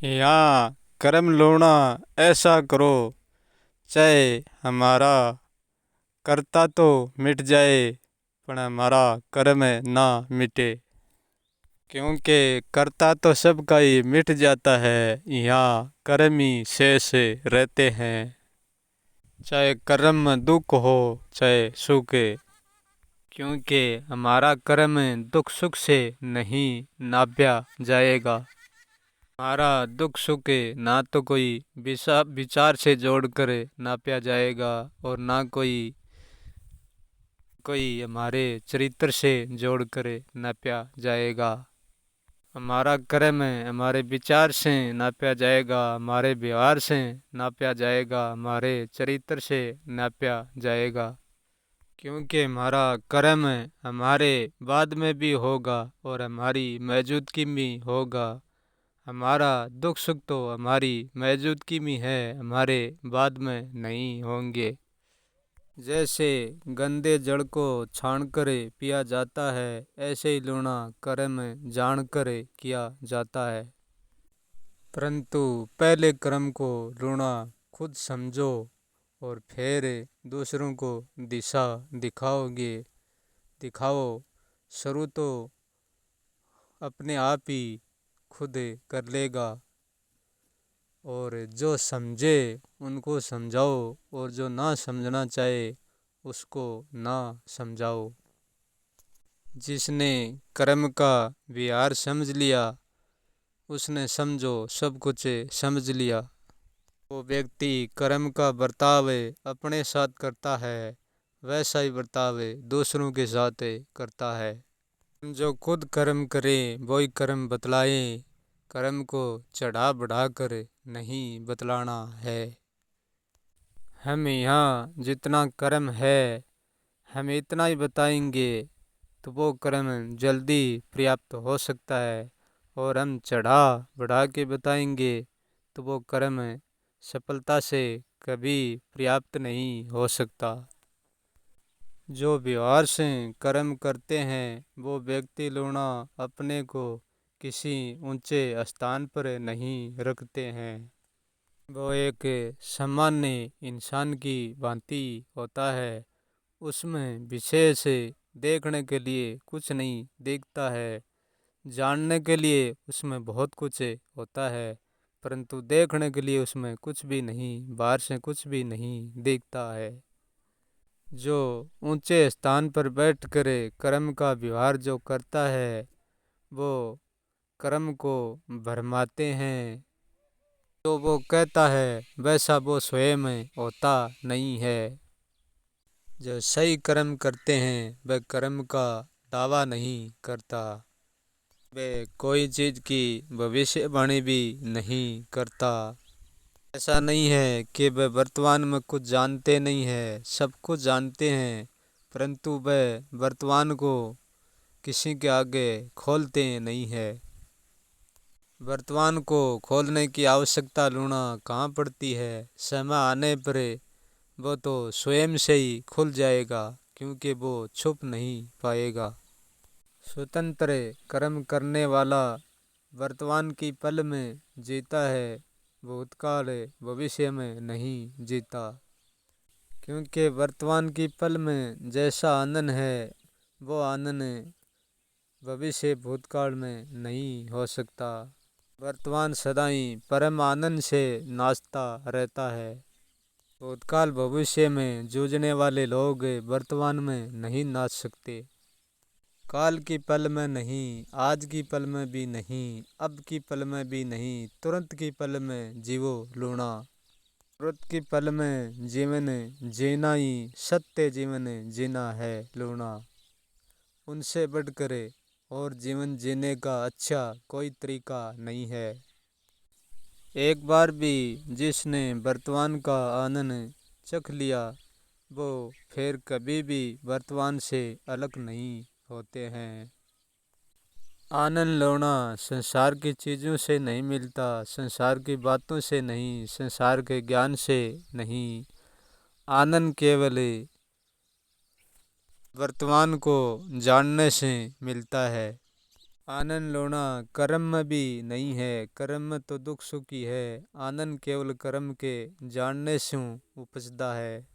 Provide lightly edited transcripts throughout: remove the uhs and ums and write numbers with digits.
यहाँ कर्म लोना ऐसा करो, चाहे हमारा कर्ता तो मिट जाए, पर हमारा कर्म ना मिटे। क्योंकि कर्ता तो सबका ही मिट जाता है, यहाँ कर्म ही शेष रहते हैं। चाहे कर्म में दुख हो चाहे सुख, क्योंकि हमारा कर्म दुख सुख से नहीं नापा जाएगा। हमारा दुख सुख ना तो कोई विचार से जोड़कर नापा जाएगा और ना कोई हमारे चरित्र से जोड़कर नापा जाएगा। हमारा कर्म हमारे विचार से नापा जाएगा, हमारे व्यवहार से नापा जाएगा, हमारे चरित्र से नापा जाएगा। क्योंकि हमारा कर्म हमारे बाद में भी होगा और हमारी मौजूदगी में होगा। हमारा दुख सुख तो हमारी मौजूदगी में है, हमारे बाद में नहीं होंगे। जैसे गंदे जल को छानकर पिया जाता है, ऐसे ही लूणा कर्म जानकर किया जाता है। परंतु पहले कर्म को लूणा खुद समझो और फिर दूसरों को दिशा दिखाओ। शुरू तो अपने आप ही खुद कर लेगा, और जो समझे उनको समझाओ और जो ना समझना चाहे उसको ना समझाओ। जिसने कर्म का विहार समझ लिया उसने समझो सब कुछ समझ लिया। वो व्यक्ति कर्म का बर्ताव अपने साथ करता है, वैसा ही बर्ताव दूसरों के साथ करता है। जो खुद कर्म करे वही कर्म बतलाए, कर्म को चढ़ा बढ़ा कर नहीं बतलाना है। हम यहाँ जितना कर्म है हम इतना ही बताएंगे तो वो कर्म जल्दी प्राप्त हो सकता है, और हम चढ़ा बढ़ा के बताएंगे तो वो कर्म सफलता से कभी प्राप्त नहीं हो सकता। जो व्यवहार से कर्म करते हैं वो व्यक्ति लोना अपने को किसी ऊंचे स्थान पर नहीं रखते हैं। वो एक सामान्य इंसान की भांति होता है। उसमें विशेष देखने के लिए कुछ नहीं दिखता है, जानने के लिए उसमें बहुत कुछ होता है, परंतु देखने के लिए उसमें कुछ भी नहीं, बाहर से कुछ भी नहीं दिखता है। जो ऊंचे स्थान पर बैठ कर कर्म का व्यवहार जो करता है वो कर्म को भरमाते हैं। जो वो कहता है वैसा वो स्वयं होता नहीं है। जो सही कर्म करते हैं वह कर्म का दावा नहीं करता, वह कोई चीज़ की भविष्यवाणी भी नहीं करता। ऐसा नहीं है कि वह वर्तमान में कुछ जानते नहीं है, सब कुछ जानते हैं, परंतु वह वर्तमान को किसी के आगे खोलते नहीं है। वर्तमान को खोलने की आवश्यकता लूना कहाँ पड़ती है, समय आने पर वो तो स्वयं से ही खुल जाएगा, क्योंकि वो छुप नहीं पाएगा। स्वतंत्र कर्म करने वाला वर्तमान की पल में जीता है, भूतकाल भविष्य में नहीं जीता। क्योंकि वर्तमान की पल में जैसा आनंद है वो आनंद भविष्य भूतकाल में नहीं हो सकता। वर्तमान सदा ही परम आनंद से नाचता रहता है। भूतकाल भविष्य में जूझने वाले लोग वर्तमान में नहीं नाच सकते। काल की पल में नहीं, आज की पल में भी नहीं, अब की पल में भी नहीं, तुरंत की पल में जीवो लूणा। तुरंत की पल में जीवन जीना ही सत्य जीवन जीना है लूणा। उनसे बढ़कर और जीवन जीने का अच्छा कोई तरीका नहीं है। एक बार भी जिसने वर्तमान का आनंद चख लिया वो फिर कभी भी वर्तमान से अलग नहीं होते हैं। आनंद लेना संसार की चीज़ों से नहीं मिलता, संसार की बातों से नहीं, संसार के ज्ञान से नहीं। आनंद केवल वर्तमान को जानने से मिलता है। आनंद लूणा कर्म में भी नहीं है, कर्म में तो दुख सुखी है। आनंद केवल कर्म के जानने से उपजता है।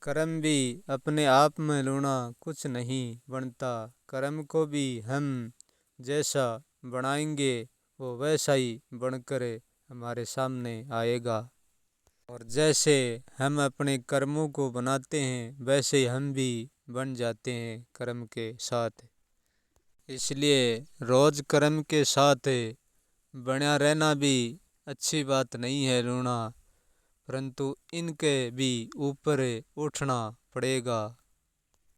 कर्म भी अपने आप में लूणा कुछ नहीं बनता। कर्म को भी हम जैसा बनाएंगे वो वैसा ही बनकर हमारे सामने आएगा। और जैसे हम अपने कर्मों को बनाते हैं वैसे ही हम भी बन जाते हैं कर्म के साथ। इसलिए रोज कर्म के साथ बना रहना भी अच्छी बात नहीं है लूणा, परंतु इनके भी ऊपर उठना पड़ेगा।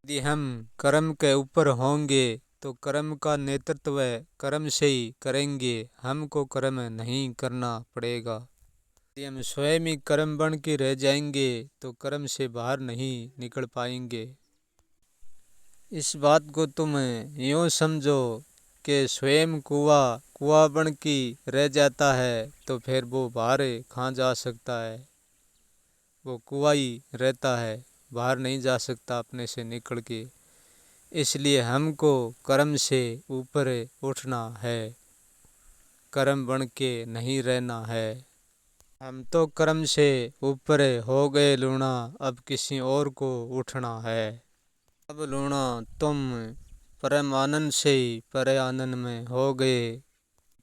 यदि हम कर्म के ऊपर होंगे तो कर्म का नेतृत्व कर्म से ही करेंगे, हमको कर्म नहीं करना पड़ेगा। यदि हम स्वयं ही कर्म बन के रह जाएंगे तो कर्म से बाहर नहीं निकल पाएंगे। इस बात को तुम यूँ समझो कि स्वयं कुआं बन के रह जाता है तो फिर वो बाहर कहाँ जा सकता है। वो कुआं ही रहता है, बाहर नहीं जा सकता अपने से निकल के। इसलिए हमको कर्म से ऊपर उठना है, कर्म बन के नहीं रहना है। हम तो कर्म से ऊपर हो गए लूणा, अब किसी और को उठना है। अब लूणा तुम परम आनंद से ही परे आनंद में हो गए।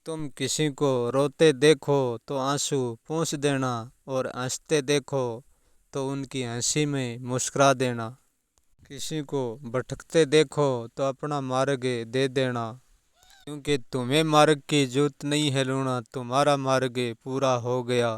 तुम किसी को रोते देखो तो आंसू पूंछ देना, और हंसते देखो तो उनकी हंसी में मुस्कुरा देना। किसी को भटकते देखो तो अपना मार्ग दे देना, क्योंकि तुम्हें मार्ग की जरूरत नहीं है लूणा, तुम्हारा मार्ग पूरा हो गया।